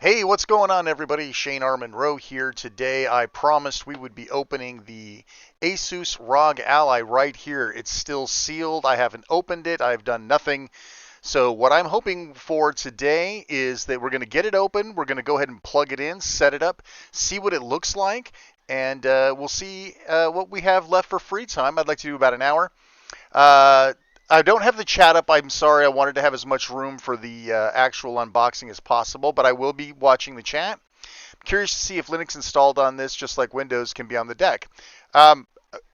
Hey, what's going on, everybody? Shane R. Monroe here. Today, I promised we would be opening the Asus ROG Ally right here. It's still sealed. I haven't opened it. I've done nothing. So what I'm hoping for today is that we're going to get it open. We're going to go ahead and plug it in, set it up, see what it looks like, and we'll see what we have left for free time. I'd like to do about an hour. Uh, I don't have the chat up. I'm sorry. I wanted to have as much room for the actual unboxing as possible, but I will be watching the chat. I'm curious to see if Linux installed on this, just like Windows, can be on the deck. Um,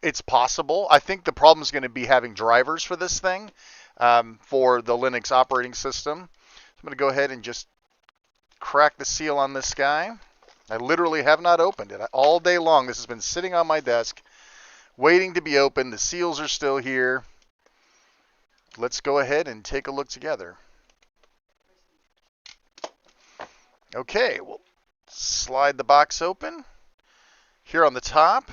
it's possible. I think the problem is going to be having drivers for this thing for the Linux operating system. I'm going to go ahead and just crack the seal on this guy. I literally have not opened it. All day long, this has been sitting on my desk, waiting to be opened. The seals are still here. Let's go ahead and take a look together. Okay, we'll slide the box open. Here on the top,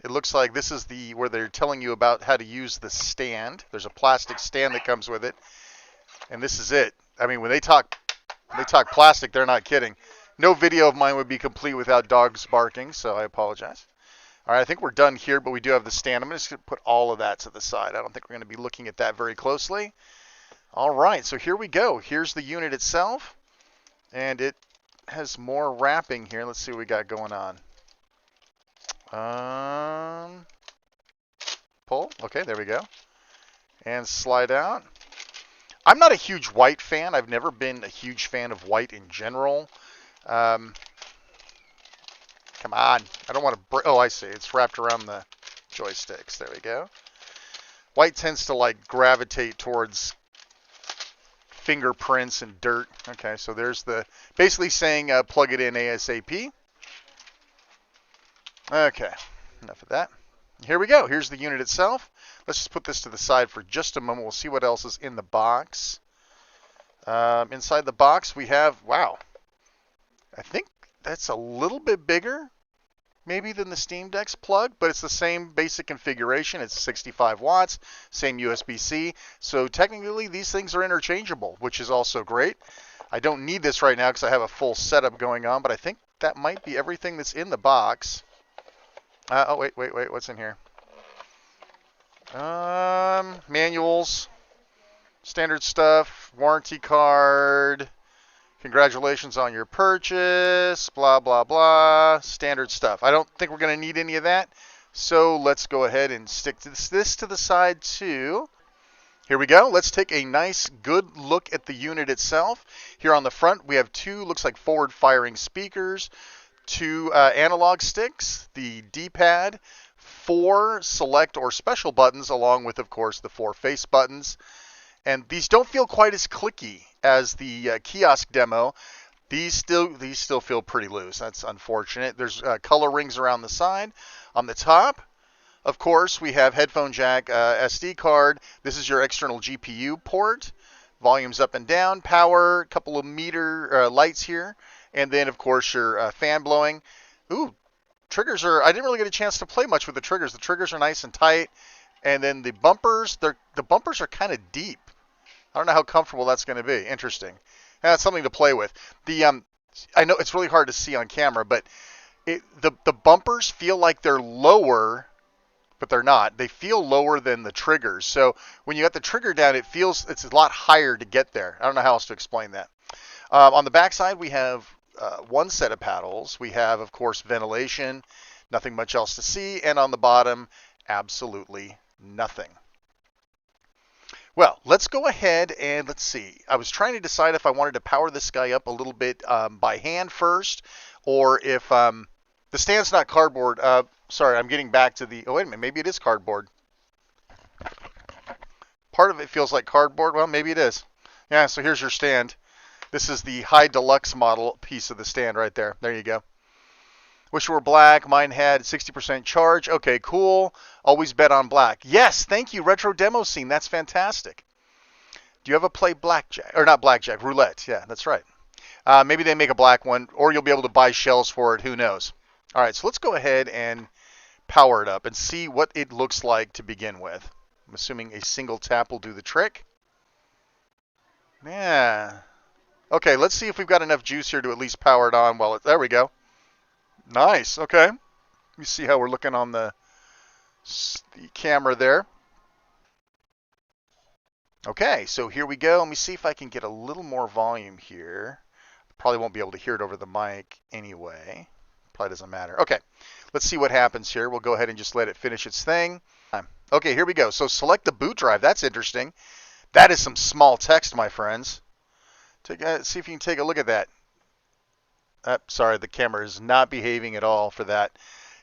it looks like this is where they're telling you about how to use the stand. There's a plastic stand that comes with it, and this is it. I mean, when they talk plastic, they're not kidding. No video of mine would be complete without dogs barking, so I apologize. All right, I think we're done here, but we do have the stand. I'm just going to put all of that to the side. I don't think we're going to be looking at that very closely. All right, so here we go. Here's the unit itself, and it has more wrapping here. Let's see what we got going on. Pull. Okay, there we go. And slide out. I'm not a huge white fan. I've never been a huge fan of white in general. Come on. I don't want to... Oh, I see. It's wrapped around the joysticks. There we go. White tends to, like, gravitate towards fingerprints and dirt. Okay, so there's the... Basically saying plug it in ASAP. Okay, enough of that. Here we go. Here's the unit itself. Let's just put this to the side for just a moment. We'll see what else is in the box. Inside the box, we have... Wow. I think that's a little bit bigger, maybe, than the Steam Deck's plug, but it's the same basic configuration. It's 65 watts, same USB-C. So technically, these things are interchangeable, which is also great. I don't need this right now because I have a full setup going on, but I think that might be everything that's in the box. Oh, wait. What's in here? Manuals, standard stuff, warranty card. Congratulations on your purchase, blah, blah, blah, standard stuff. I don't think we're going to need any of that, so let's go ahead and stick this to the side too. Here we go. Let's take a nice, good look at the unit itself. Here on the front, we have two, looks like forward-firing speakers, two analog sticks, the D-pad, 4 select or special buttons, along with, of course, the 4 face buttons. And these don't feel quite as clicky as the kiosk demo. These still feel pretty loose. That's unfortunate. There's color rings around the side. On the top, of course, we have headphone jack, SD card. This is your external GPU port. Volumes up and down, power, a couple of meter lights here, and then, of course, your fan blowing. Ooh, triggers are... I didn't really get a chance to play much with the triggers. The triggers are nice and tight. And then the bumpers, the bumpers are kind of deep. I don't know how comfortable that's going to be. Interesting. That's something to play with. I know it's really hard to see on camera, but the bumpers feel like they're lower, but they're not. They feel lower than the triggers. So when you got the trigger down, it's a lot higher to get there. I don't know how else to explain that. On the back side, we have one set of paddles. We have, of course, ventilation. Nothing much else to see. And on the bottom, absolutely nothing. Well, let's go ahead and let's see. I was trying to decide if I wanted to power this guy up a little bit by hand first, or if the stand's not cardboard. Sorry, I'm getting back to the... Oh, wait a minute. Maybe it is cardboard. Part of it feels like cardboard. Well, maybe it is. Yeah, so here's your stand. This is the high deluxe model piece of the stand right there. There you go. Wish it were black. Mine had 60% charge. Okay, cool. Always bet on black. Yes, thank you, Retro Demo Scene. That's fantastic. Do you ever play blackjack? Or not blackjack, roulette. Yeah, that's right. Maybe they make a black one, or you'll be able to buy shells for it. Who knows? All right, so let's go ahead and power it up and see what it looks like to begin with. I'm assuming a single tap will do the trick. Yeah. Okay, let's see if we've got enough juice here to at least power it on while it. There we go. Nice. Okay. Let me see how we're looking on the camera there. Okay, so here we go. Let me see if I can get a little more volume here. Probably won't be able to hear it over the mic anyway. Probably doesn't matter. Okay, let's see what happens here. We'll go ahead and just let it finish its thing. Okay, here we go. So select the boot drive. That's interesting. That is some small text, my friends. See if you can take a look at that. Sorry, the camera is not behaving at all for that.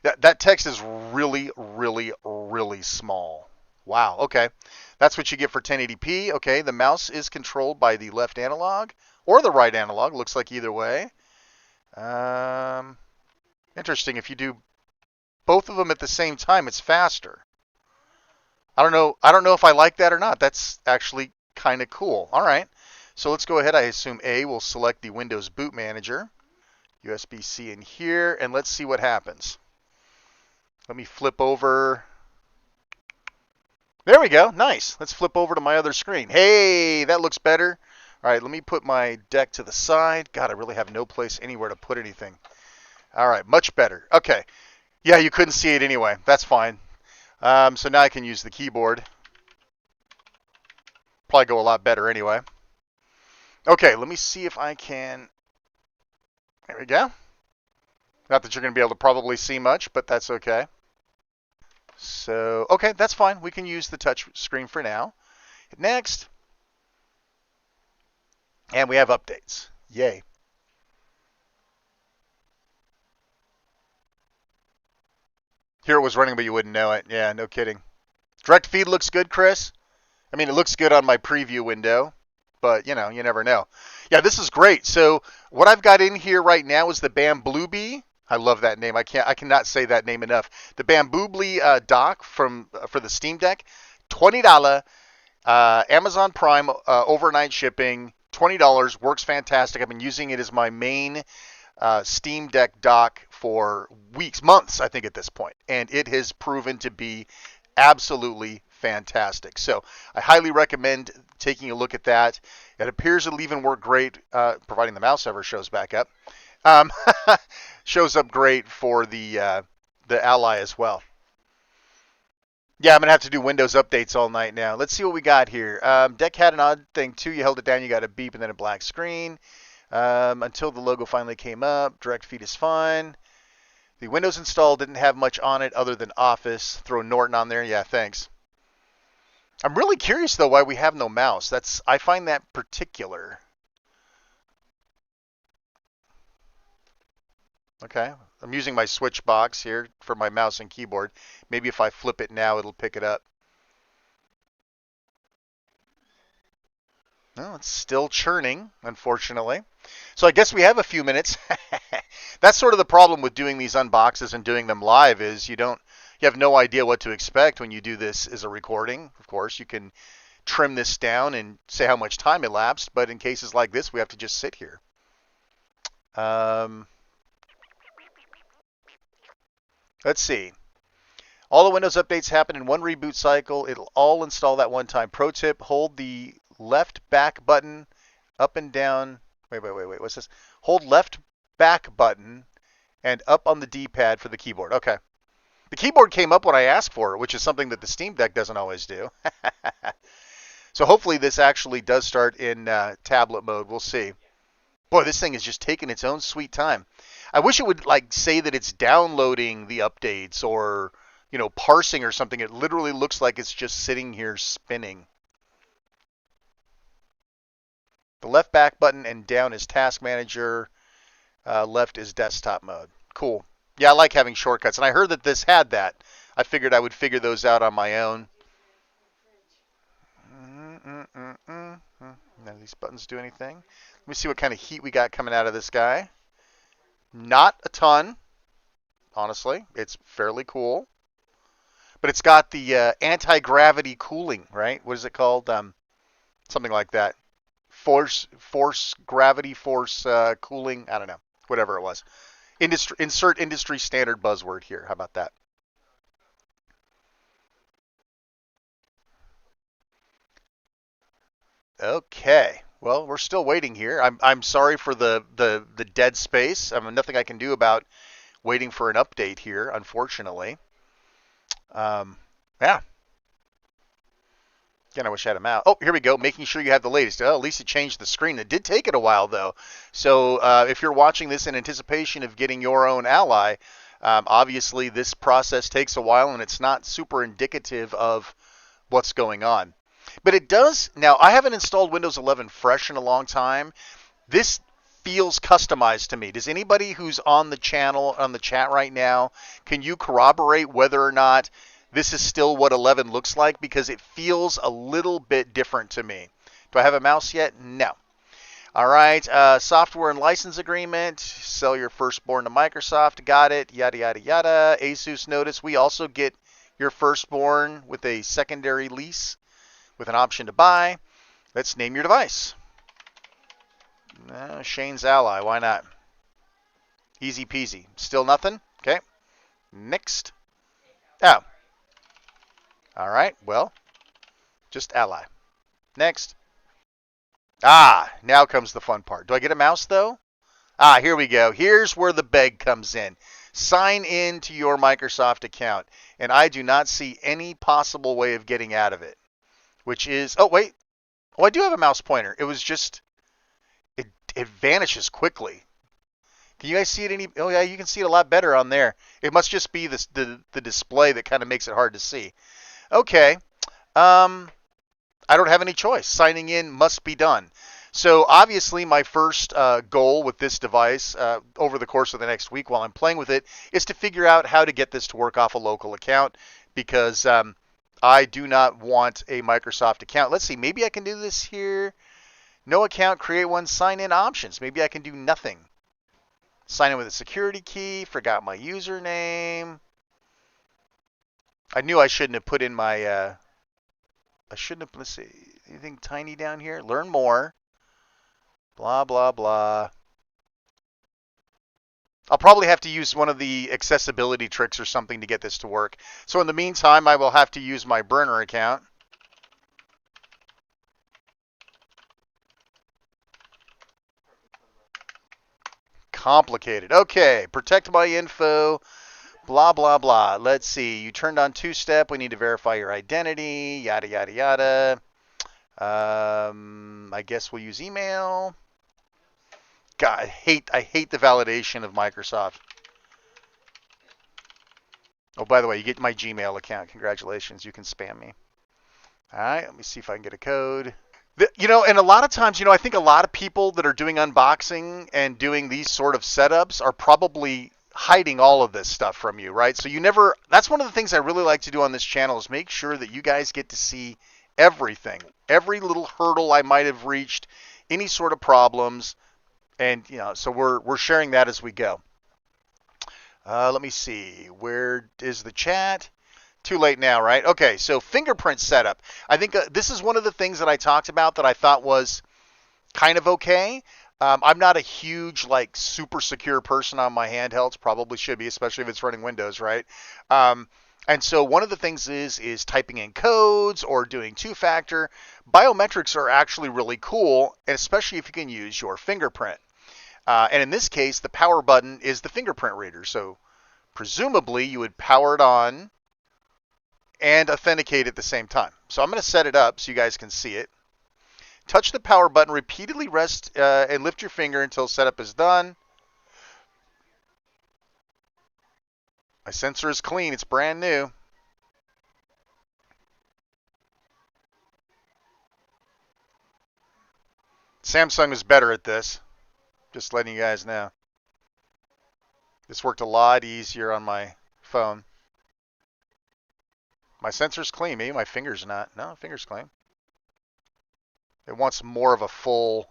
That text is really, really, really small. Wow, okay. That's what you get for 1080p. Okay, the mouse is controlled by the left analog or the right analog. Looks like either way. Interesting. If you do both of them at the same time, it's faster. I don't know. I don't know if I like that or not. That's actually kind of cool. All right. So let's go ahead. I assume A will select the Windows Boot Manager. USB-C in here, and let's see what happens. Let me flip over. There we go. Nice. Let's flip over to my other screen. Hey, that looks better. All right, let me put my deck to the side. God, I really have no place anywhere to put anything. All right, much better. Okay. Yeah, you couldn't see it anyway. That's fine. So now I can use the keyboard. Probably go a lot better anyway. Okay, let me see if I can. There we go. Not that you're going to be able to probably see much, but that's okay. So, okay, that's fine. We can use the touch screen for now. Hit next. And we have updates. Yay. Here it was running, but you wouldn't know it. Yeah, no kidding. Direct feed looks good, Chris. I mean, it looks good on my preview window, but, you know, you never know. Yeah, this is great. So what I've got in here right now is the Bamboo Bee. I love that name. I cannot say that name enough. The Bamboo Bee dock for the Steam Deck, $20. Amazon Prime overnight shipping, $20. Works fantastic. I've been using it as my main Steam Deck dock for weeks, months, I think, at this point, and it has proven to be absolutely fantastic. So I highly recommend taking a look at that. It appears it'll even work great, providing the mouse ever shows back up. Shows up great for the Ally as well. Yeah, I'm going to have to do Windows updates all night now. Let's see what we got here. Deck had an odd thing, too. You held it down, you got a beep, and then a black screen. Until the logo finally came up. Direct feed is fine. The Windows install didn't have much on it other than Office. Throw Norton on there. Yeah, thanks. I'm really curious, though, why we have no mouse. I find that particular. Okay. I'm using my switch box here for my mouse and keyboard. Maybe if I flip it now, it'll pick it up. No, it's still churning, unfortunately. So I guess we have a few minutes. That's sort of the problem with doing these unboxes and doing them live is you have no idea what to expect when you do this as a recording. Of course, you can trim this down and say how much time elapsed, but in cases like this, we have to just sit here. Let's see. All the Windows updates happen in one reboot cycle. It'll all install that one time. Pro tip, hold the left back button up and down. Wait. What's this? Hold left back button and up on the D-pad for the keyboard. Okay. The keyboard came up when I asked for it, which is something that the Steam Deck doesn't always do. So hopefully this actually does start in tablet mode. We'll see. Boy, this thing is just taking its own sweet time. I wish it would say that it's downloading the updates or, parsing or something. It literally looks like it's just sitting here spinning. The left back button and down is task manager. Left is desktop mode. Cool. Yeah, I like having shortcuts. And I heard that this had that. I figured I would figure those out on my own. None of these buttons do anything. Let me see what kind of heat we got coming out of this guy. Not a ton, honestly. It's fairly cool. But it's got the anti-gravity cooling, right? What is it called? Something like that. Gravity force cooling. I don't know. Whatever it was. Insert industry standard buzzword here. How about that? Okay. Well, we're still waiting here. I'm sorry for the dead space. I mean, nothing I can do about waiting for an update here, unfortunately. Um, yeah. Again, I wish I had a mouse. Oh, here we go. Making sure you have the latest. Oh, at least it changed the screen. It did take it a while, though. So if you're watching this in anticipation of getting your own Ally, obviously this process takes a while, and it's not super indicative of what's going on. But it does. Now, I haven't installed Windows 11 Fresh in a long time. This feels customized to me. Does anybody who's on the channel, on the chat right now, can you corroborate whether or not this is still what 11 looks like? Because it feels a little bit different to me. Do I have a mouse yet? No. All right. Software and license agreement. Sell your firstborn to Microsoft. Got it. Yada, yada, yada. Asus notice. We also get your firstborn with a secondary lease with an option to buy. Let's name your device. Shane's Ally. Why not? Easy peasy. Still nothing? Okay. Next. Oh. All right. Well, just Ally. Next. Ah, now comes the fun part. Do I get a mouse, though? Ah, here we go. Here's where the beg comes in. Sign in to your Microsoft account. And I do not see any possible way of getting out of it. Which is... Oh, wait. Oh, I do have a mouse pointer. It was just... It vanishes quickly. Can you guys see it any? Oh yeah, you can see it a lot better on there. It must just be the display that kind of makes it hard to see. Okay. I don't have any choice. Signing in must be done. So obviously my first goal with this device over the course of the next week while I'm playing with it is to figure out how to get this to work off a local account because I do not want a Microsoft account. Let's see, maybe I can do this here. No account, create one, sign in options. Maybe I can do nothing. Sign in with a security key, forgot my username. I knew I shouldn't have put in my, I shouldn't have, let's see, anything tiny down here? Learn more. Blah, blah, blah. I'll probably have to use one of the accessibility tricks or something to get this to work. So in the meantime, I will have to use my burner account. Complicated. Okay, protect my info. Blah, blah, blah. Let's see. You turned on two-step. We need to verify your identity. Yada, yada, yada. I guess we'll use email. God, I hate the validation of Microsoft. Oh, by the way, you get my Gmail account. Congratulations. You can spam me. All right. Let me see if I can get a code. And a lot of times, I think a lot of people that are doing unboxing and doing these sort of setups are probably hiding all of this stuff from you, right? So that's one of the things I really like to do on this channel is make sure that you guys get to see everything, every little hurdle I might have reached, any sort of problems, and, so we're sharing that as we go. Let me see. Where is the chat? Too late now, right? Okay, so fingerprint setup. I think this is one of the things that I talked about that I thought was kind of okay. I'm not a huge, super secure person on my handhelds. Probably should be, especially if it's running Windows, right? And so one of the things is typing in codes or doing two-factor. Biometrics are actually really cool, and especially if you can use your fingerprint. And in this case, the power button is the fingerprint reader. So presumably you would power it on and authenticate at the same time. So I'm going to set it up so you guys can see it. Touch the power button, repeatedly rest and lift your finger until setup is done. My sensor is clean. It's brand new. Samsung is better at this. Just letting you guys know. This worked a lot easier on my phone. My sensor's clean. Maybe my finger's not. No, finger's clean. It wants more of a full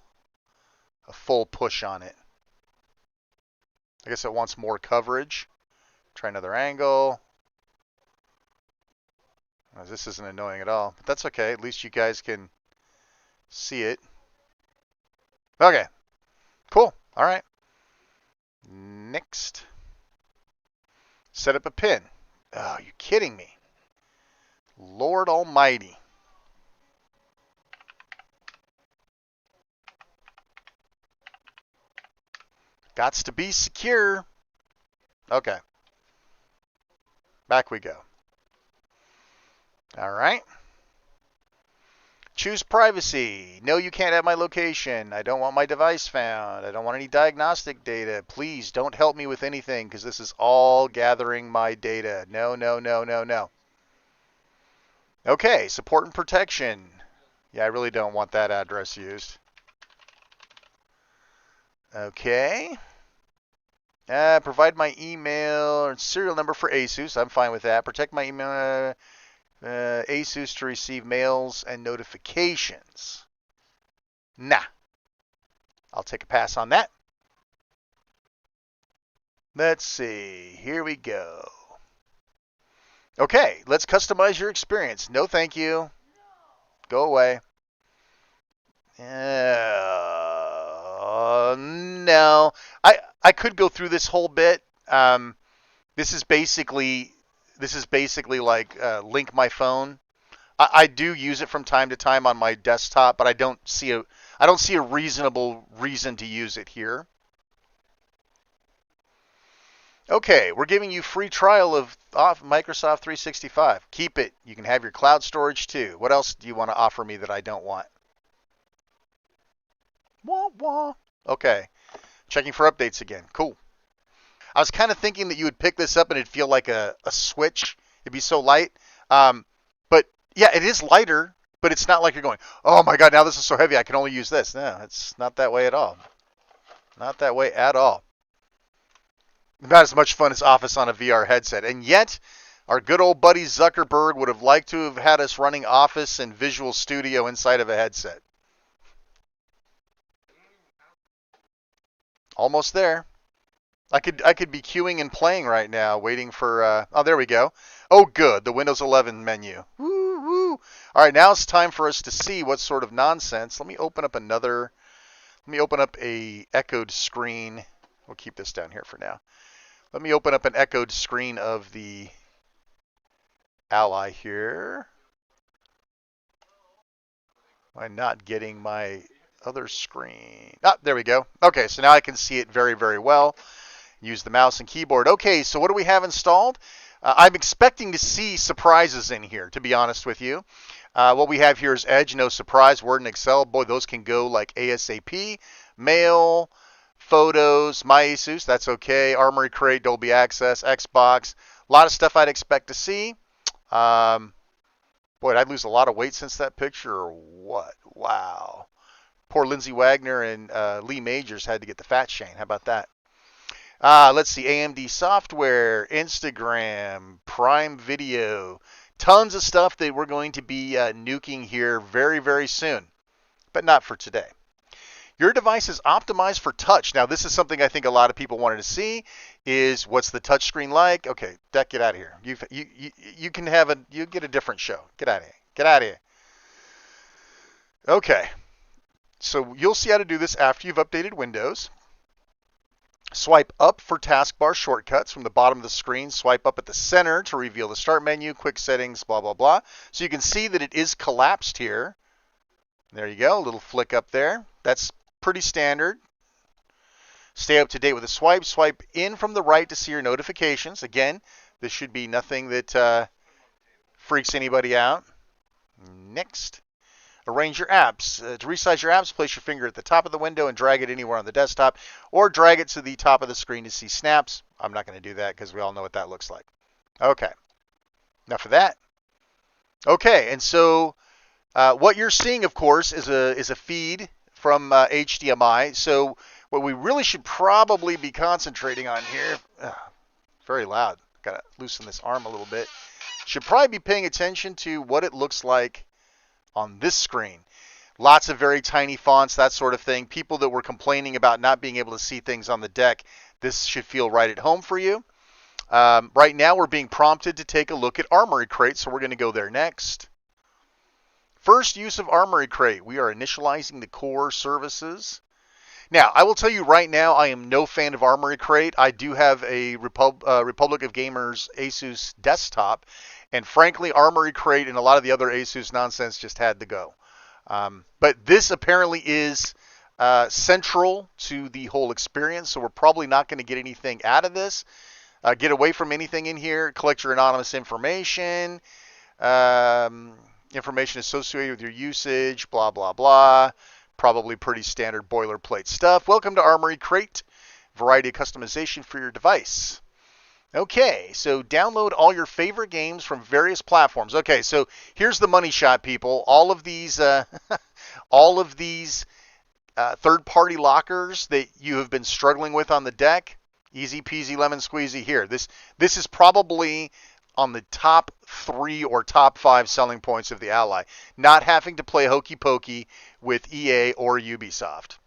push on it. I guess it wants more coverage. Try another angle. This isn't annoying at all, but that's okay. At least you guys can see it. Okay, cool. All right. Next. Set up a pin. Oh, you're kidding me. Lord Almighty. Gots to be secure. Okay. Back we go. All right. Choose privacy. No, you can't have my location. I don't want my device found. I don't want any diagnostic data. Please don't help me with anything because this is all gathering my data. No, no, no, no, no. Okay, support and protection. Yeah, I really don't want that address used. Okay. Provide my email and serial number for Asus. I'm fine with that. Protect my email. Asus to receive mails and notifications. Nah. I'll take a pass on that. Let's see. Here we go. Okay, let's customize your experience. No, thank you. Go away. No. I could go through this whole bit. This is basically like link my phone. I do use it from time to time on my desktop, but I don't see a reasonable reason to use it here. Okay, we're giving you free trial of Microsoft 365. Keep it. You can have your cloud storage too. What else do you want to offer me that I don't want? Wah, wah. Okay, checking for updates again. Cool. I was kind of thinking that you would pick this up and it'd feel like a switch. It'd be so light. But yeah, it is lighter, but it's not like you're going, oh my God, now this is so heavy, I can only use this. No, it's not that way at all. Not that way at all. Not as much fun as Office on a VR headset. And yet, our good old buddy Zuckerberg would have liked to have had us running Office and Visual Studio inside of a headset. Almost there. I could be queuing and playing right now, waiting for. Oh, there we go. Oh, good. The Windows 11 menu. Woo woo. All right, now it's time for us to see what sort of nonsense. Let me open up a echoed screen. We'll keep this down here for now. Let me open up an echoed screen of the Ally here. Am I not getting my other screen? Ah, there we go. Okay, so now I can see it very, very well. Use the mouse and keyboard. Okay, so what do we have installed? I'm expecting to see surprises in here, to be honest with you. What we have here is Edge, no surprise. Word and Excel, boy, those can go like ASAP. Mail, Photos, My Asus, that's okay. Armory Crate, Dolby Access, Xbox. A lot of stuff I'd expect to see. Boy, I'd lose a lot of weight since that picture or what? Wow. Poor Lindsay Wagner and Lee Majors had to get the fat shame. How about that? Let's see. AMD software, Instagram, Prime Video. Tons of stuff that we're going to be nuking here very, very soon. But not for today. Your device is optimized for touch. Now, this is something I think a lot of people wanted to see, is what's the touch screen like? Okay, Deck, get out of here. You can have you get a different show. Get out of here. Get out of here. Okay, so you'll see how to do this after you've updated Windows. Swipe up for taskbar shortcuts from the bottom of the screen. Swipe up at the center to reveal the start menu, quick settings, blah, blah, blah. So you can see that it is collapsed here. There you go, a little flick up there. That's pretty standard. Stay up to date with a swipe. Swipe in from the right to see your notifications. Again, this should be nothing that freaks anybody out. Next. Arrange your apps. To resize your apps, place your finger at the top of the window and drag it anywhere on the desktop, or drag it to the top of the screen to see snaps. I'm not going to do that because we all know what that looks like. Okay. Enough of that. Okay, and so what you're seeing, of course, is a feed from HDMI. So what we really should probably be concentrating on here, very loud. Got to loosen this arm a little bit. Should probably be paying attention to what it looks like on this screen. Lots of very tiny fonts, that sort of thing. People that were complaining about not being able to see things on the deck, this should feel right at home for you. Right now we're being prompted to take a look at Armory Crate, so we're going to go there next. First use of Armory Crate. We are initializing the core services. Now, I will tell you right now, I am no fan of Armory Crate. I do have a Republic of Gamers Asus desktop, and frankly, Armory Crate and a lot of the other Asus nonsense just had to go. But this apparently is central to the whole experience, so we're probably not going to get anything out of this. Get away from anything in here. Collect your anonymous information. Um, Information associated with your usage, blah, blah, blah. Probably pretty standard boilerplate stuff. Welcome to Armory Crate. Variety of customization for your device. Okay, so download all your favorite games from various platforms. Okay, so here's the money shot, people. All of these, all of these third-party lockers that you have been struggling with on the deck, easy peasy lemon squeezy here. This is probably on the top 3 or top 5 selling points of the Ally. Not having to play hokey pokey with EA or Ubisoft.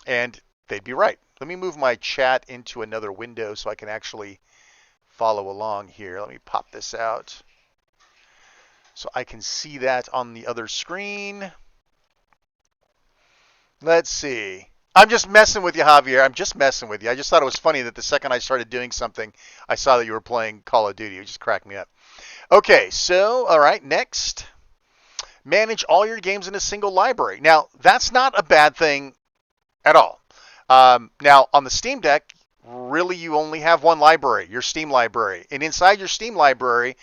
And they'd be right. Let me move my chat into another window so I can actually follow along here. Let me pop this out so I can see that on the other screen. Let's see. I'm just messing with you, Javier. I'm just messing with you. I just thought it was funny that the second I started doing something, I saw that you were playing Call of Duty. It just cracked me up. Okay, so, all right, next. Manage all your games in a single library. Now, that's not a bad thing at all. Now, on the Steam Deck, really you only have one library, your Steam library. And inside your Steam library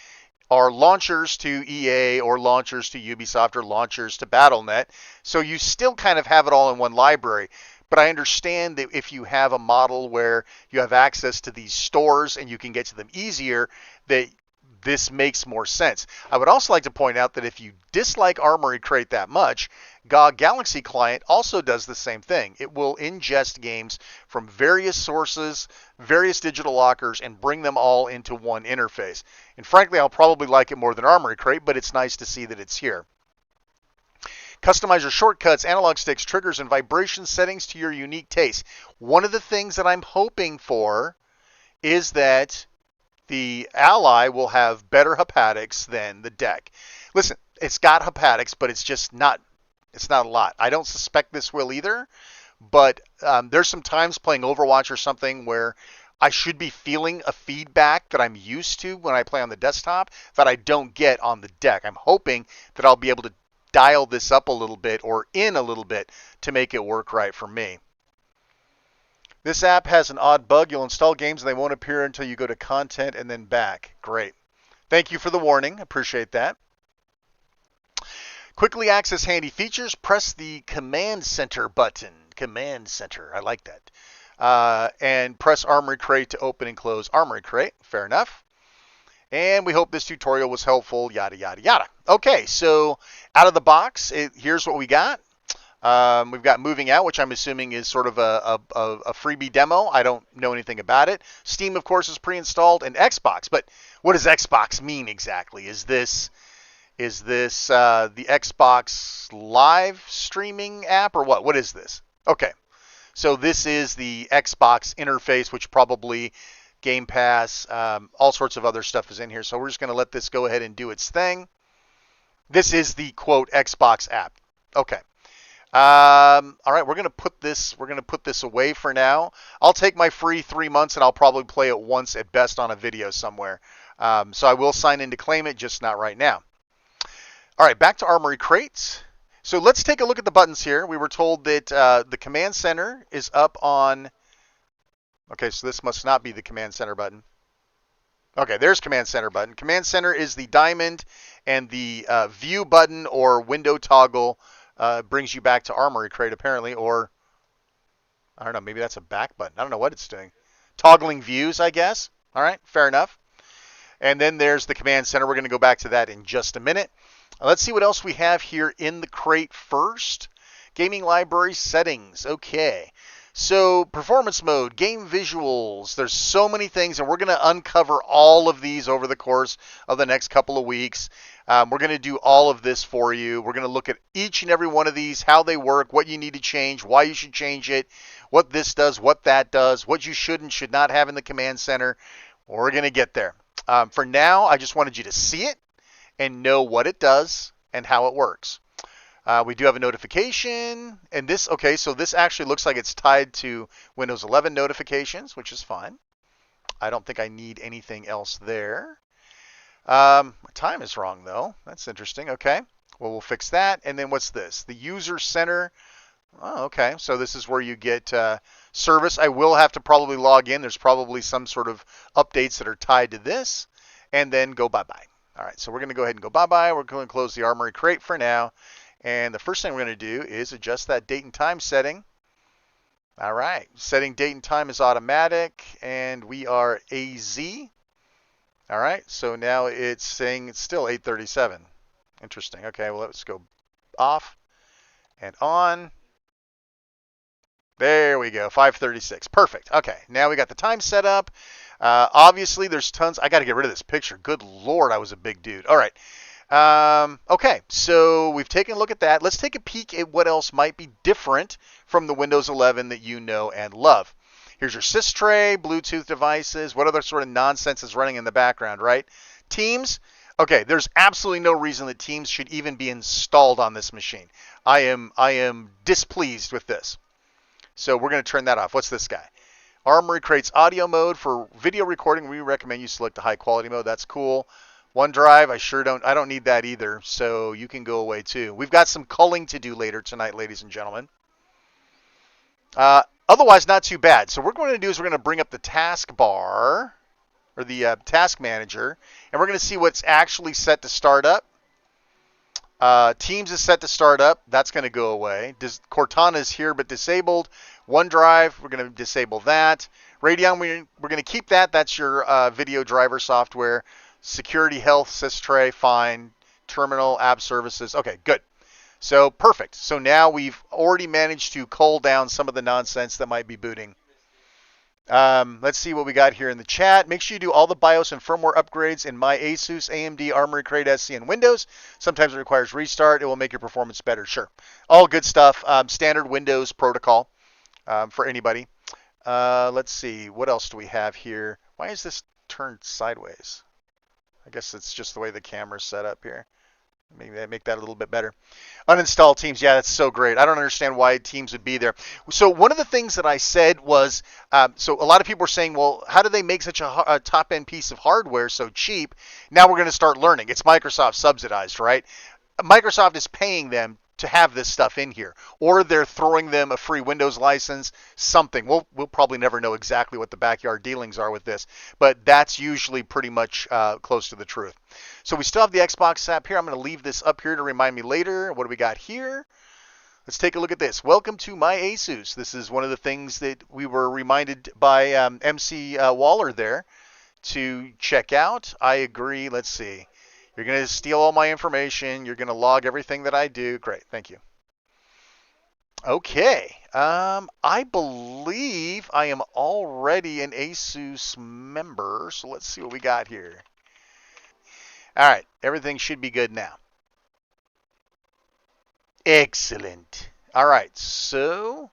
are launchers to EA or launchers to Ubisoft or launchers to Battle.net. So you still kind of have it all in one library. But I understand that if you have a model where you have access to these stores and you can get to them easier, that this makes more sense. I would also like to point out that if you dislike Armory Crate that much, GOG Galaxy Client also does the same thing. It will ingest games from various sources, various digital lockers, and bring them all into one interface. And frankly, I'll probably like it more than Armory Crate, but it's nice to see that it's here. Customize your shortcuts, analog sticks, triggers, and vibration settings to your unique taste. One of the things that I'm hoping for is that the Ally will have better haptics than the deck. Listen, it's got haptics, but it's not a lot. I don't suspect this will either, but there's some times playing Overwatch or something where I should be feeling a feedback that I'm used to when I play on the desktop that I don't get on the deck. I'm hoping that I'll be able to dial this up a little bit or in a little bit to make it work right for me. This app has an odd bug. You'll install games and they won't appear until you go to content and then back. Great. Thank you for the warning. Appreciate that. Quickly access handy features. Press the Command Center button. Command Center. I like that. And press Armory Crate to open and close Armory Crate. Fair enough. And we hope this tutorial was helpful. Yada, yada, yada. Okay, so out of the box, here's what we got. We've got Moving Out, which I'm assuming is sort of a freebie demo. I don't know anything about it. Steam, of course, is pre-installed, and Xbox. But what does Xbox mean exactly? Is this the Xbox live streaming app or what? What is this? Okay, so this is the Xbox interface, which probably Game Pass, all sorts of other stuff is in here. So we're just going to let this go ahead and do its thing. This is the quote Xbox app. Okay. All right, we're gonna put this away for now. I'll take my free 3 months and I'll probably play it once at best on a video somewhere. So I will sign in to claim it, just not right now. All right, back to Armory Crates. So let's take a look at the buttons here. We were told that the Command Center is up on. Okay, so this must not be the Command Center button. Okay, there's Command Center button. Command Center is the diamond, and the View button or window toggle brings you back to Armory Crate apparently, or I don't know, maybe that's a back button. I don't know what it's doing. Toggling views, I guess. All right, fair enough. And then there's the Command Center. We're going to go back to that in just a minute. Let's see what else we have here in the crate first. Gaming library settings. Okay. So performance mode, game visuals, there's so many things, and we're going to uncover all of these over the course of the next couple of weeks. We're going to do all of this for you. We're going to look at each and every one of these, how they work, what you need to change, why you should change it, what this does, what that does, what you should and should not have in the Command Center. We're going to get there. For now, I just wanted you to see it and know what it does and how it works. We do have a notification, and this, okay, so this actually looks like it's tied to Windows 11 notifications, which is fine. I don't think I need anything else there. My time is wrong, though. That's interesting. Okay, well, we'll fix that. And then what's this? The User Center. Oh, okay. So this is where you get service. I will have to probably log in. There's probably some sort of updates that are tied to this, and then go bye-bye. All right, so we're going to go ahead and go bye-bye. We're going to close the Armory crate for now. And the first thing we're going to do is adjust that date and time setting. All right, setting date and time is automatic, and we are AZ. All right, so now it's saying it's still 8:37. Interesting. Okay, well, let's go off and on. There we go, 5:36. Perfect. Okay, now we got the time set up. Obviously, there's tons. I got to get rid of this picture. Good Lord, I was a big dude. All right. Okay, so we've taken a look at that. Let's take a peek at what else might be different from the Windows 11 that you know and love. Here's your sys tray, Bluetooth devices. What other sort of nonsense is running in the background, right? Teams. Okay, there's absolutely no reason that Teams should even be installed on this machine. I am displeased with this. So we're going to turn that off. What's this guy? Armory creates audio mode for video recording. We recommend you select the high quality mode. That's cool. OneDrive, I don't need that either, so you can go away too. We've got some culling to do later tonight, ladies and gentlemen. Otherwise, not too bad. So what we're going to do is we're going to bring up the taskbar, or the task manager, and we're going to see what's actually set to start up. Teams is set to start up. That's going to go away. Cortana is here but disabled. OneDrive, we're going to disable that. Radeon, we're going to keep that. That's your video driver software. Security, health, sys-tray, fine. Terminal, app services. Okay, good. So perfect. So now we've already managed to cull down some of the nonsense that might be booting. Let's see what we got here in the chat. Make sure you do all the BIOS and firmware upgrades in my Asus, AMD, Armory Crate SC, and Windows. Sometimes it requires restart. It will make your performance better. Sure. All good stuff. Standard Windows protocol for anybody. Let's see. What else do we have here? Why is this turned sideways? I guess it's just the way the camera's set up here. Maybe I make that a little bit better. Uninstall Teams. Yeah, that's so great. I don't understand why Teams would be there. So one of the things that I said was, so a lot of people were saying, well, how do they make such a top-end piece of hardware so cheap? Now we're going to start learning. It's Microsoft subsidized, right? Microsoft is paying them to have this stuff in here, or they're throwing them a free Windows license, something. We'll probably never know exactly what the backyard dealings are with this, but that's usually pretty much close to the truth. So we still have the Xbox app here. I'm going to leave this up here to remind me later. What do we got here? Let's take a look at this. Welcome to my Asus. This is one of the things that we were reminded by MC Waller there to check out. I agree. Let's see. You're going to steal all my information. You're going to log everything that I do. Great. Thank you. Okay. I believe I am already an Asus member. So let's see what we got here. All right. Everything should be good now. Excellent. All right. So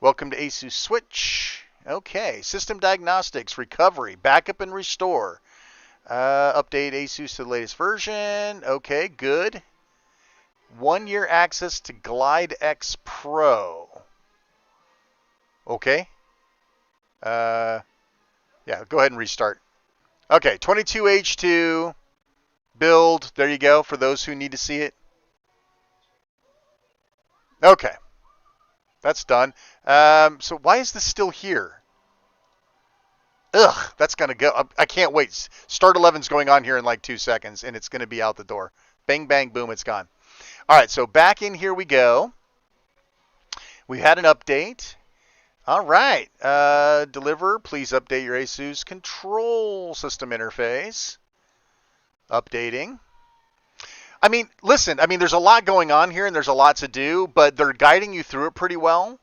welcome to Asus Switch. Okay. System diagnostics, recovery, backup and restore. Update Asus to the latest version. Okay, good. 1 year access to Glide X Pro. Okay. Yeah, go ahead and restart. Okay, 22H2 build. There you go for those who need to see it. Okay. That's done. So why is this still here? Ugh, that's going to go. I can't wait. Start 11's going on here in like 2 seconds, and it's going to be out the door. Bang, bang, boom, it's gone. All right, so back in here we go. We had an update. All right. Deliver, please update your Asus control system interface. Updating. I mean, listen, there's a lot going on here, and there's a lot to do, but they're guiding you through it pretty well.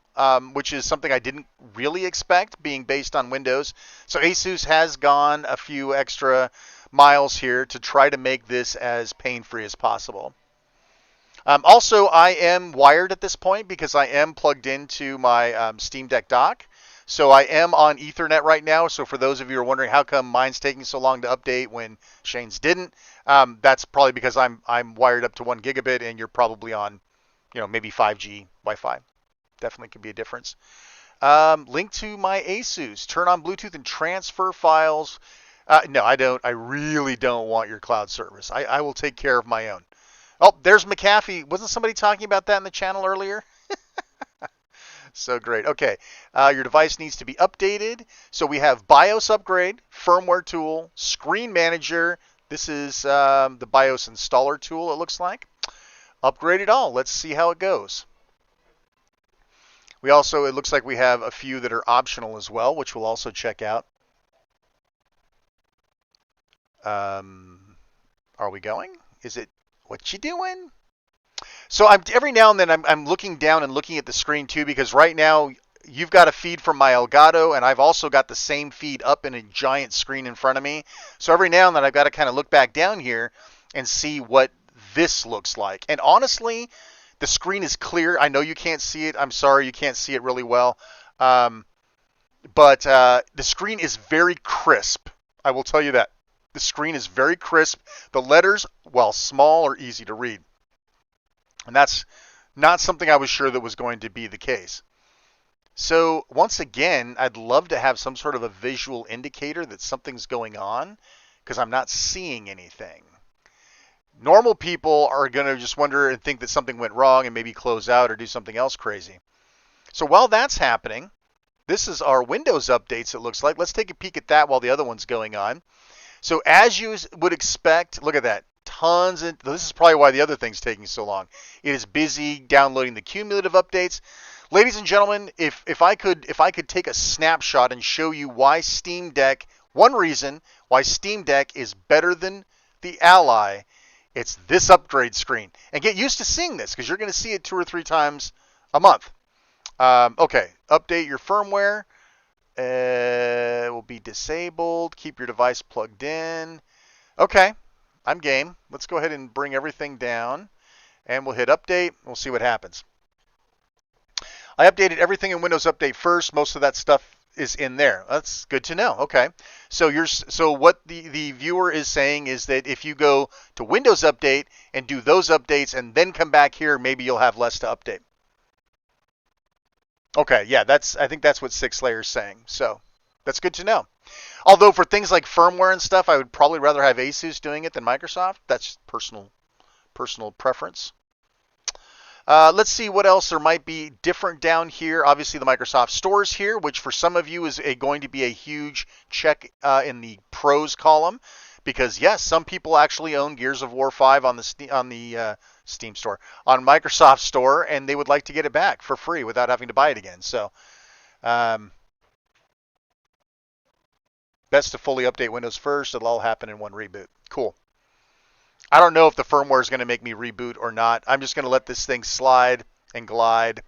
Which is something I didn't really expect, being based on Windows. So Asus has gone a few extra miles here to try to make this as pain-free as possible. Also, I am wired at this point because I am plugged into my Steam Deck dock. So I am on Ethernet right now. So for those of you who are wondering how come mine's taking so long to update when Shane's didn't, that's probably because I'm wired up to 1 gigabit and you're probably on, maybe 5G Wi-Fi. Definitely could be a difference. Link to my Asus. Turn on Bluetooth and transfer files. No, I don't. I really don't want your cloud service. I will take care of my own. Oh, there's McAfee. Wasn't somebody talking about that in the channel earlier? So great. Okay, your device needs to be updated. So we have BIOS upgrade, firmware tool, screen manager. This is the BIOS installer tool, it looks like. Upgrade it all. Let's see how it goes. We also, it looks like we have a few that are optional as well, which we'll also check out. Are we going? Is it, what you doing? So every now and then I'm looking down and looking at the screen too, because right now you've got a feed from my Elgato, and I've also got the same feed up in a giant screen in front of me. So every now and then I've got to kind of look back down here and see what this looks like. And honestly, the screen is clear. I know you can't see it. I'm sorry you can't see it really well. But the screen is very crisp. I will tell you that. The screen is very crisp. The letters, while small, are easy to read. And that's not something I was sure that was going to be the case. So once again, I'd love to have some sort of a visual indicator that something's going on, because I'm not seeing anything. Normal people are going to just wonder and think that something went wrong and maybe close out or do something else crazy. So while that's happening, this is our Windows updates, it looks like. Let's take a peek at that while the other one's going on. So as you would expect, look at that. Tons, and this is probably why the other thing's taking so long. It is busy downloading the cumulative updates. Ladies and gentlemen, if I could take a snapshot and show you why Steam Deck, one reason why Steam Deck is better than the Ally, it's this upgrade screen. And get used to seeing this, because you're going to see it 2 or 3 times a month. Okay, update your firmware. It will be disabled. Keep your device plugged in. Okay, I'm game. Let's go ahead and bring everything down, and we'll hit update. We'll see what happens. I updated everything in Windows Update first. Most of that stuff is in there. That's good to know. Okay, so what the viewer is saying is that if you go to Windows Update and do those updates and then come back here, maybe you'll have less to update. Okay, yeah, I think that's what 6Layer is saying. So that's good to know. Although for things like firmware and stuff, I would probably rather have Asus doing it than Microsoft. That's personal preference. Let's see what else there might be different down here. Obviously, the Microsoft Store is here, which for some of you is going to be a huge check in the pros column, because yes, some people actually own Gears of War 5 on the Steam Store, on Microsoft Store, and they would like to get it back for free without having to buy it again. So, best to fully update Windows first. It'll all happen in one reboot. Cool. I don't know if the firmware is going to make me reboot or not. I'm just going to let this thing slide and glide.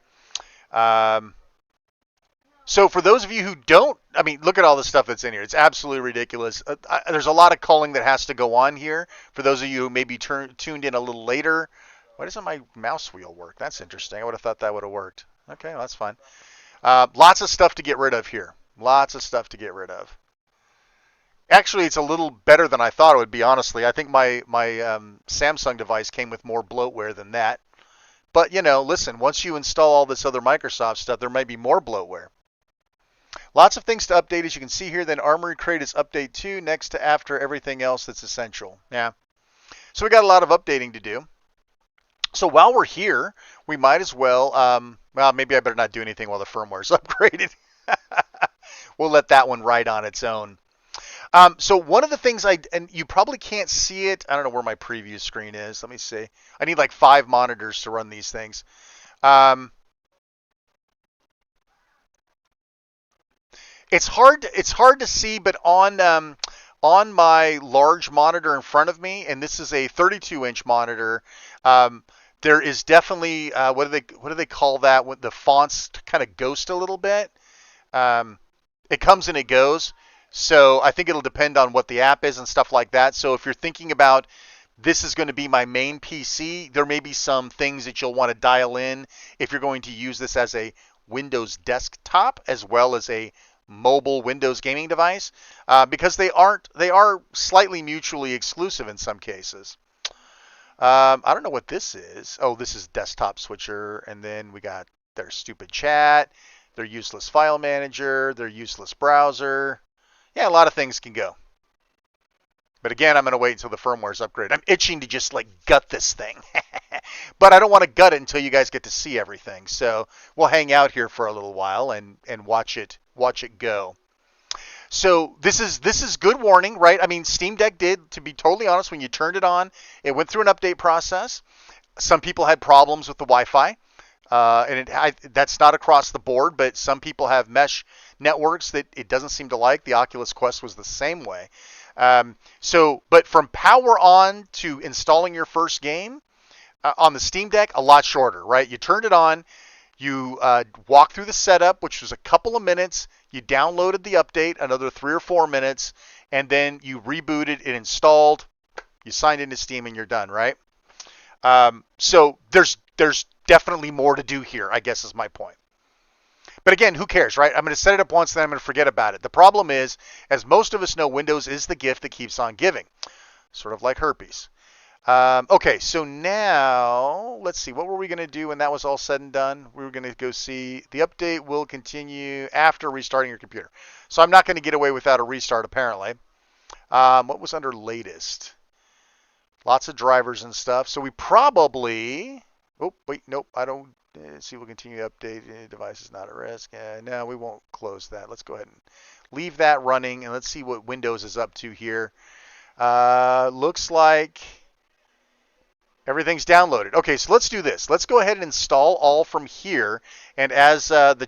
So for those of you who don't, I mean, look at all the stuff that's in here. It's absolutely ridiculous. There's a lot of culling that has to go on here. For those of you who maybe tuned in a little later, why doesn't my mouse wheel work? That's interesting. I would have thought that would have worked. Okay, well, that's fine. Lots of stuff to get rid of here. Lots of stuff to get rid of. Actually, it's a little better than I thought it would be, honestly. I think my Samsung device came with more bloatware than that. But, you know, listen, once you install all this other Microsoft stuff, there might be more bloatware. Lots of things to update, as you can see here. Then Armory Crate is update 2 next to after everything else that's essential. Yeah. So we got a lot of updating to do. So while we're here, we might as well, well, maybe I better not do anything while the firmware is upgraded. We'll let that one ride on its own. So one of the things and you probably can't see it. I don't know where my preview screen is. Let me see. I need like 5 monitors to run these things. It's hard to see, but on my large monitor in front of me, and this is a 32-inch monitor, there is definitely what do they call that? When the fonts kind of ghost a little bit. It comes and it goes. So I think it'll depend on what the app is and stuff like that. So if you're thinking about this is going to be my main PC, there may be some things that you'll want to dial in if you're going to use this as a Windows desktop as well as a mobile Windows gaming device, because they are slightly mutually exclusive in some cases. I don't know what this is. Oh, this is desktop switcher, and then we got their stupid chat, their useless file manager, their useless browser. Yeah, a lot of things can go. But again, I'm going to wait until the firmware's upgraded. I'm itching to just like gut this thing. But I don't want to gut it until you guys get to see everything. So we'll hang out here for a little while and watch it go. So this is good warning, right? I mean, Steam Deck did, to be totally honest, when you turned it on, it went through an update process. Some people had problems with the Wi-Fi, that's not across the board, but some people have mesh networks that it doesn't seem to like. The Oculus Quest was the same way. But from power on to installing your first game on the Steam Deck, a lot shorter, right? You turned it on, you walked through the setup, which was a couple of minutes. You downloaded the update, another 3 or 4 minutes, and then you rebooted, it installed, you signed into Steam, and you're done, right? So there's definitely more to do here, I guess is my point. But again, who cares, right? I'm going to set it up once, then I'm going to forget about it. The problem is, as most of us know, Windows is the gift that keeps on giving, sort of like herpes. Okay, so now let's see. What were we going to do when that was all said and done? We were going to go see the update will continue after restarting your computer. So I'm not going to get away without a restart, apparently. What was under latest? Lots of drivers and stuff. So we probably... Oh, wait, nope. I don't... see, we'll continue to update. Device is not at risk. No, we won't close that. Let's go ahead and leave that running, and let's see what Windows is up to here. Looks like everything's downloaded. Okay, so let's do this. Let's go ahead and install all from here. And as the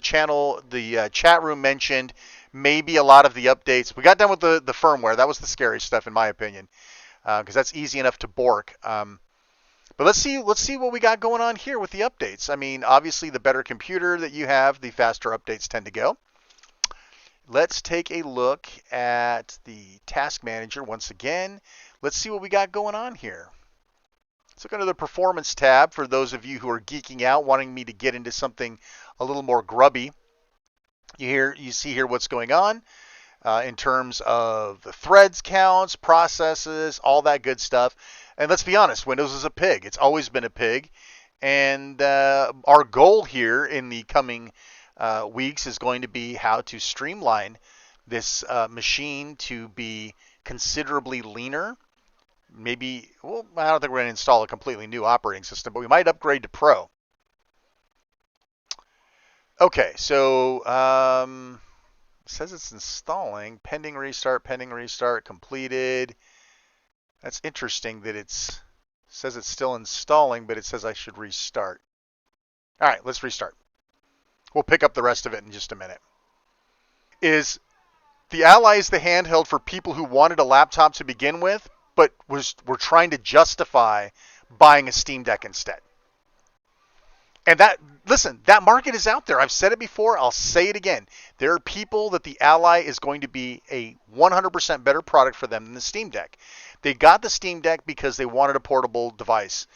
chat room mentioned, maybe a lot of the updates. We got done with the firmware. That was the scary stuff, in my opinion, because that's easy enough to bork. But let's see what we got going on here with the updates. I mean, obviously, the better computer that you have, the faster updates tend to go. Let's take a look at the task manager once again. Let's see what we got going on here. Let's look under the performance tab for those of you who are geeking out, wanting me to get into something a little more grubby. You see here what's going on in terms of the threads counts, processes, all that good stuff. And let's be honest, Windows is a pig. It's always been a pig. And our goal here in the coming weeks is going to be how to streamline this machine to be considerably leaner. Maybe, well, I don't think we're going to install a completely new operating system, but we might upgrade to Pro. Okay, so it says it's installing. Pending restart, completed. That's interesting that it says it's still installing, but it says I should restart. All right, let's restart. We'll pick up the rest of it in just a minute. Is the Ally is the handheld for people who wanted a laptop to begin with, but were trying to justify buying a Steam Deck instead. And that market is out there. I've said it before. I'll say it again. There are people that the Ally is going to be a 100% better product for them than the Steam Deck. They got the Steam Deck because they wanted a portable device,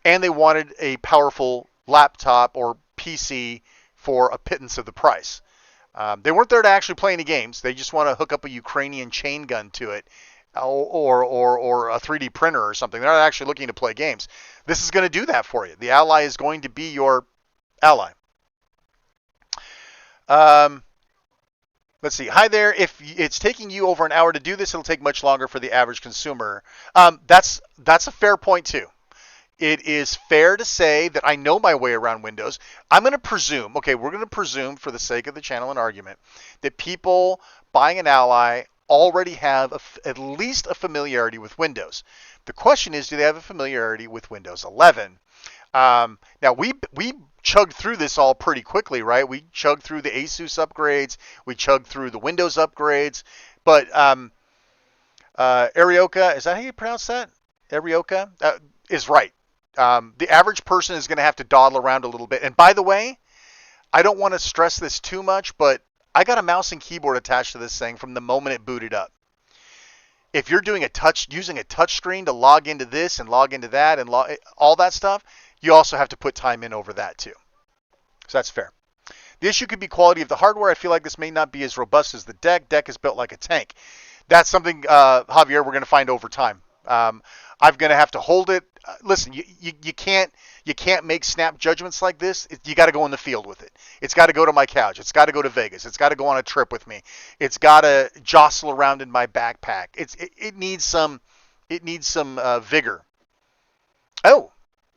and they wanted a powerful laptop or PC for a pittance of the price. They weren't there to actually play any games. They just want to hook up a Ukrainian chain gun to it, or a 3D printer or something. They're not actually looking to play games. This is going to do that for you. The Ally is going to be your ally. Let's see. Hi there. If it's taking you over an hour to do this, it'll take much longer for the average consumer. That's a fair point too. It is fair to say that I know my way around Windows. I'm going to presume, we're going to presume for the sake of the channel and argument, that people buying an Ally already have at least a familiarity with Windows. The question is, do they have a familiarity with Windows 11? Now, we chugged through this all pretty quickly, right? We chugged through the Asus upgrades. We chugged through the Windows upgrades. But Arioka, is that how you pronounce that? Arioka is right. The average person is going to have to dawdle around a little bit. And by the way, I don't want to stress this too much, but I got a mouse and keyboard attached to this thing from the moment it booted up. If you're doing using a touch screen to log into this and log into that and all that stuff, you also have to put time in over that too. So that's fair. The issue could be quality of the hardware. I feel like this may not be as robust as the deck. Deck is built like a tank. That's something, Javier, we're going to find over time. I'm going to have to hold it. Listen, you can't make snap judgments like this. You got to go in the field with it. It's got to go to my couch. It's got to go to Vegas. It's got to go on a trip with me. It's got to jostle around in my backpack. It needs some vigor. Oh,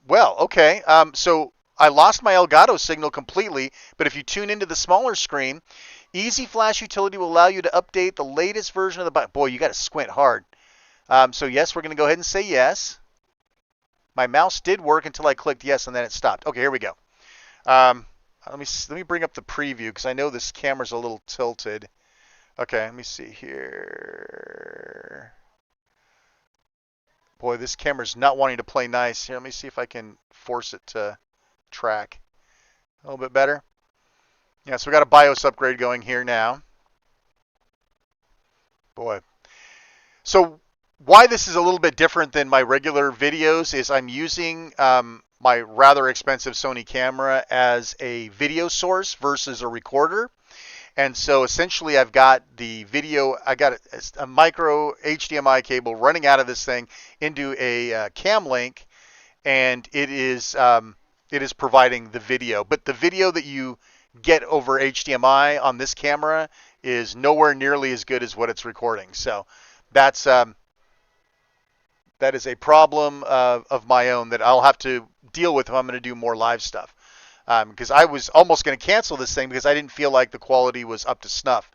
Well, okay. So I lost my Elgato signal completely, but if you tune into the smaller screen, Easy Flash Utility will allow you to update the latest version of the boy, you got to squint hard. So yes, we're going to go ahead and say yes. My mouse did work until I clicked yes, and then it stopped. Okay, here we go. Um, let me bring up the preview because I know this camera's a little tilted. Okay, let me see here. Boy, this camera's not wanting to play nice. Here, let me see if I can force it to track. A little bit better. Yeah, so we got a BIOS upgrade going here now. Boy. So why this is a little bit different than my regular videos is I'm using my rather expensive Sony camera as a video source versus a recorder. And so essentially I've got the video, I got a micro HDMI cable running out of this thing into a cam link, and it is providing the video. But the video that you get over HDMI on this camera is nowhere nearly as good as what it's recording. So that's that is a problem of my own that I'll have to deal with if I'm going to do more live stuff. Because I was almost going to cancel this thing because I didn't feel like the quality was up to snuff,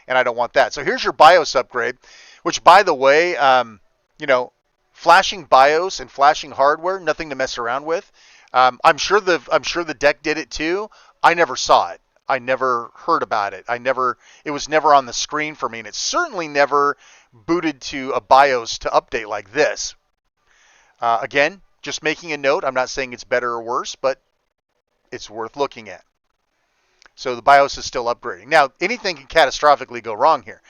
and I don't want that. So here's your BIOS upgrade, which, by the way, you know, flashing BIOS and flashing hardware, nothing to mess around with. I'm sure the deck did it too. I never saw it. I never heard about it. It was never on the screen for me, and it's certainly never booted to a BIOS to update like this. Again, just making a note. I'm not saying it's better or worse, but it's worth looking at. So the BIOS is still upgrading. Now, anything can catastrophically go wrong here.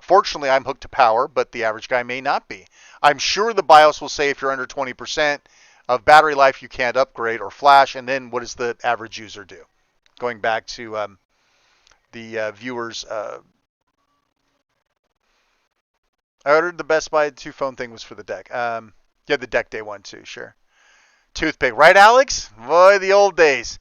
Fortunately, I'm hooked to power, but the average guy may not be. I'm sure the BIOS will say if you're under 20% of battery life, you can't upgrade or flash. And then what does the average user do? Going back to the viewers, I ordered the Best Buy 2 phone thing was for the deck. Yeah, the deck day one too, sure. Toothpick, right, Alex? Boy, the old days.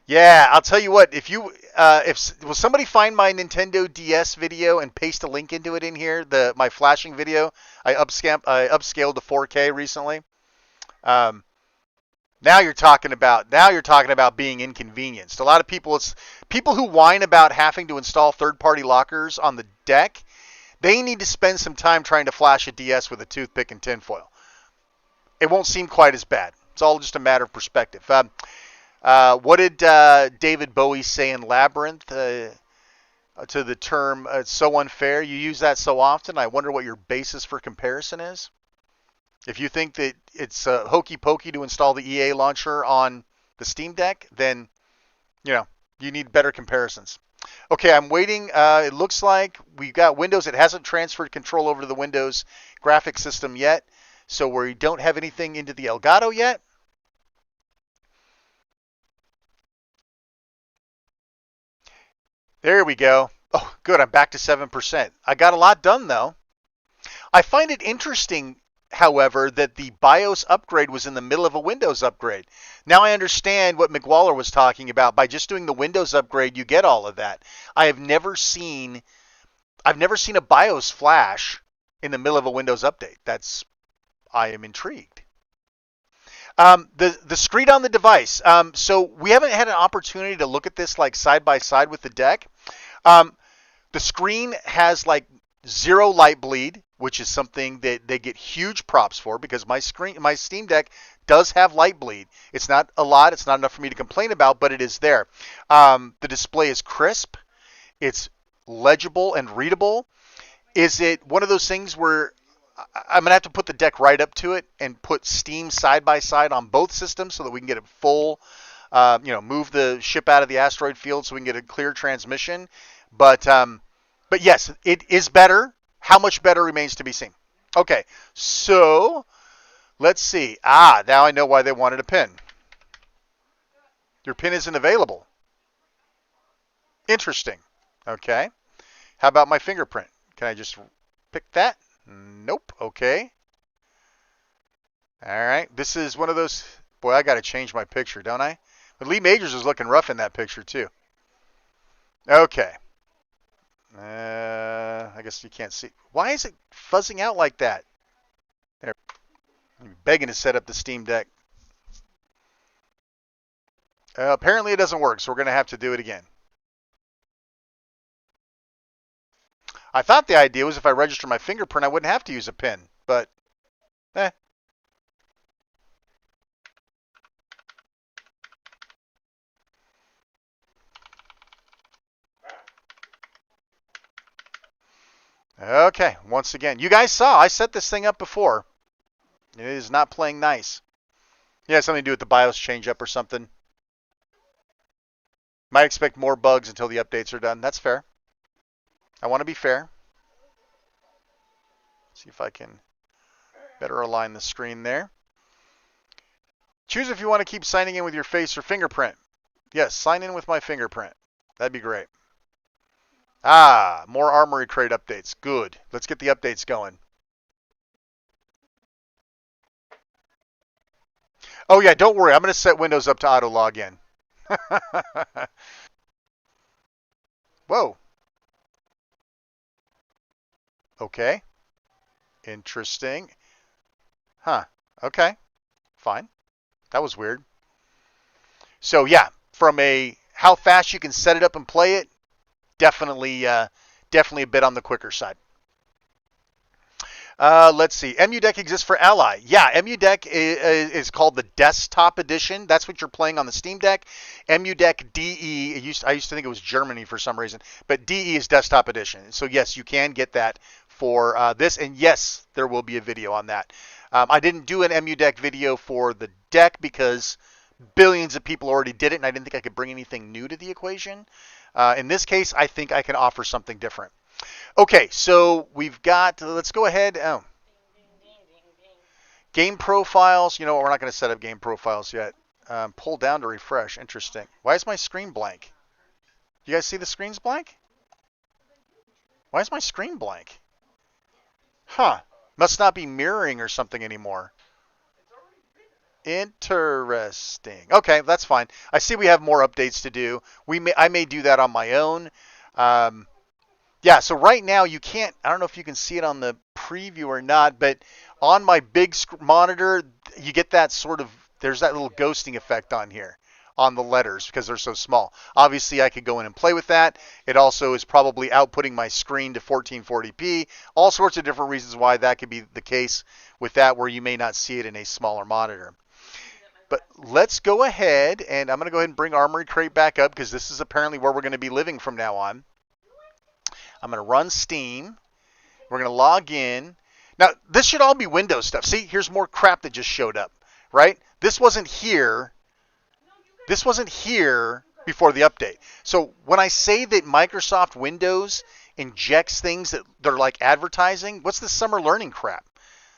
Yeah, I'll tell you what. If will somebody find my Nintendo DS video and paste a link into it in here? My flashing video. I upscaled to 4K recently. Um, now you're talking about being inconvenienced. A lot of people, it's people who whine about having to install third-party lockers on the deck. They need to spend some time trying to flash a DS with a toothpick and tinfoil. It won't seem quite as bad. It's all just a matter of perspective. What did David Bowie say in Labyrinth to the term, it's so unfair? You use that so often, I wonder what your basis for comparison is. If you think that it's hokey pokey to install the EA launcher on the Steam Deck, then, you need better comparisons. Okay, I'm waiting. It looks like we've got Windows. It hasn't transferred control over to the Windows graphics system yet, so we don't have anything into the Elgato yet. There we go. Oh, good. I'm back to 7%. I got a lot done, though. I find it interesting, however, that the BIOS upgrade was in the middle of a Windows upgrade. Now I understand what McWaller was talking about. By just doing the Windows upgrade, you get all of that. I've never seen a BIOS flash in the middle of a Windows update. I am intrigued. The screen on the device. So we haven't had an opportunity to look at this like side by side with the deck. Um, the screen has like zero light bleed, which is something that they get huge props for because my Steam Deck does have light bleed. It's not a lot. It's not enough for me to complain about, but it is there. The display is crisp. It's legible and readable. Is it one of those things where I'm going to have to put the deck right up to it and put Steam side by side on both systems so that we can get a full, move the ship out of the asteroid field so we can get a clear transmission. But yes, it is better. How much better remains to be seen. Okay, so let's see. Now I know why they wanted a pin. Your pin isn't available. Interesting. Okay. How about my fingerprint? Can I just pick that? Nope. Okay. All right. This is one of those. Boy, I got to change my picture, don't I? But Lee Majors is looking rough in that picture, too. Okay. I guess you can't see. Why is it fuzzing out like that? There. I'm begging to set up the Steam Deck. Apparently it doesn't work, so we're going to have to do it again. I thought the idea was if I register my fingerprint, I wouldn't have to use a PIN, but eh. Okay, once again, you guys saw I set this thing up before. It is not playing nice. Yeah, something to do with the BIOS change up or something. Might expect more bugs until the updates are done. That's fair. I want to be fair. See if I can better align the screen there. Choose if you want to keep signing in with your face or fingerprint. Yes, sign in with my fingerprint. That'd be great. Ah, more Armory Crate updates. Good. Let's get the updates going. Oh, yeah, don't worry. I'm going to set Windows up to auto login. Whoa. Okay. Interesting. Huh. Okay. Fine. That was weird. So, yeah, from a how fast you can set it up and play it, definitely a bit on the quicker side. Let's see. EmuDeck exists for Ally. Yeah, EmuDeck is called the Desktop Edition. That's what you're playing on the Steam Deck. EmuDeck DE. I used to think it was Germany for some reason, but DE is Desktop Edition. So yes, you can get that for this, and yes, there will be a video on that. I didn't do an EmuDeck video for the deck because billions of people already did it, and I didn't think I could bring anything new to the equation. In this case, I think I can offer something different. Okay, so we've got, let's go ahead. Game profiles. You know what? We're not going to set up game profiles yet. Pull down to refresh. Interesting. Why is my screen blank? You guys see the screen's blank? Why is my screen blank? Huh. Must not be mirroring or something anymore. Interesting. Okay, that's fine. I see we have more updates to do. I may do that on my own. Yeah, so right now you can't, I don't know if you can see it on the preview or not, but on my big monitor, you get that sort of, there's that little ghosting effect on here on the letters because they're so small. Obviously, I could go in and play with that. It also is probably outputting my screen to 1440p. All sorts of different reasons why that could be the case with that where you may not see it in a smaller monitor. But let's go ahead, and I'm going to go ahead and bring Armory Crate back up because this is apparently where we're going to be living from now on. I'm going to run Steam. We're going to log in. Now, this should all be Windows stuff. See, here's more crap that just showed up, right? This wasn't here. This wasn't here before the update. So when I say that Microsoft Windows injects things that they're like advertising, what's the summer learning crap?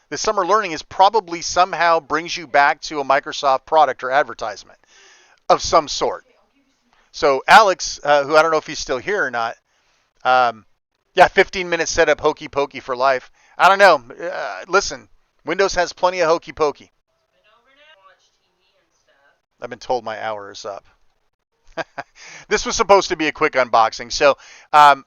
The summer learning is probably somehow brings you back to a Microsoft product or advertisement of some sort. So Alex, who I don't know if he's still here or not, yeah, 15-minute setup, hokey pokey for life. I don't know. Listen, Windows has plenty of hokey pokey. I've been told my hour is up. This was supposed to be a quick unboxing, so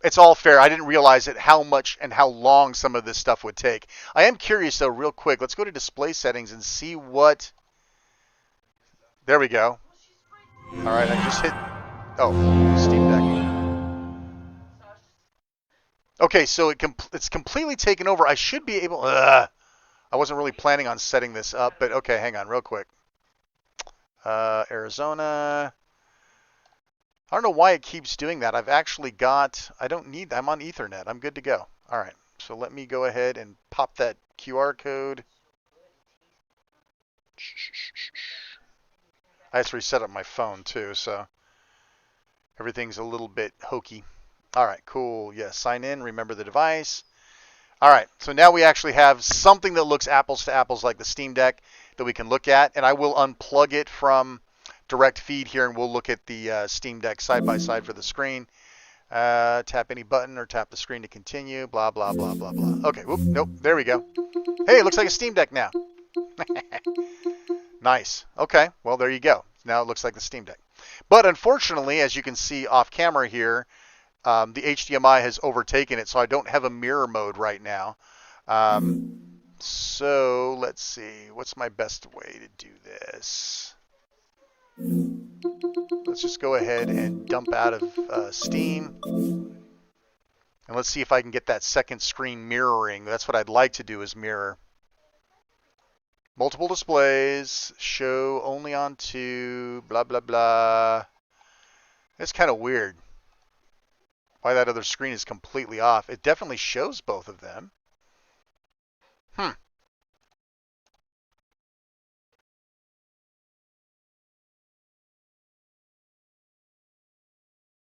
it's all fair. I didn't realize how much and how long some of this stuff would take. I am curious, though, real quick. Let's go to display settings and see what... There we go. All right, I just hit... Oh, Steam Deck. Okay, so it's completely taken over. I should be able... I wasn't really planning on setting this up, but okay, hang on real quick. Arizona. I don't know why it keeps doing that. I've actually got... I'm on Ethernet. I'm good to go. All right, so let me go ahead and pop that QR code. I just reset up my phone too, so everything's a little bit hokey. All right, cool. Yes, sign in. Remember the device. All right, so now we actually have something that looks apples to apples like the Steam Deck that we can look at, and I will unplug it from direct feed here, and we'll look at the Steam Deck side by side for the screen. Tap any button or tap the screen to continue, blah, blah, blah, blah, blah. Okay, whoop, nope, there we go. Hey, it looks like a Steam Deck now. Nice. Okay, well, there you go. Now it looks like the Steam Deck. But unfortunately, as you can see off camera here, the HDMI has overtaken it, so I don't have a mirror mode right now. So let's see, what's my best way to do this? Let's just go ahead and dump out of Steam. And let's see if I can get that second screen mirroring. That's what I'd like to do, is mirror. Multiple displays, show only on two, blah, blah, blah. It's kind of weird why that other screen is completely off. It definitely shows both of them.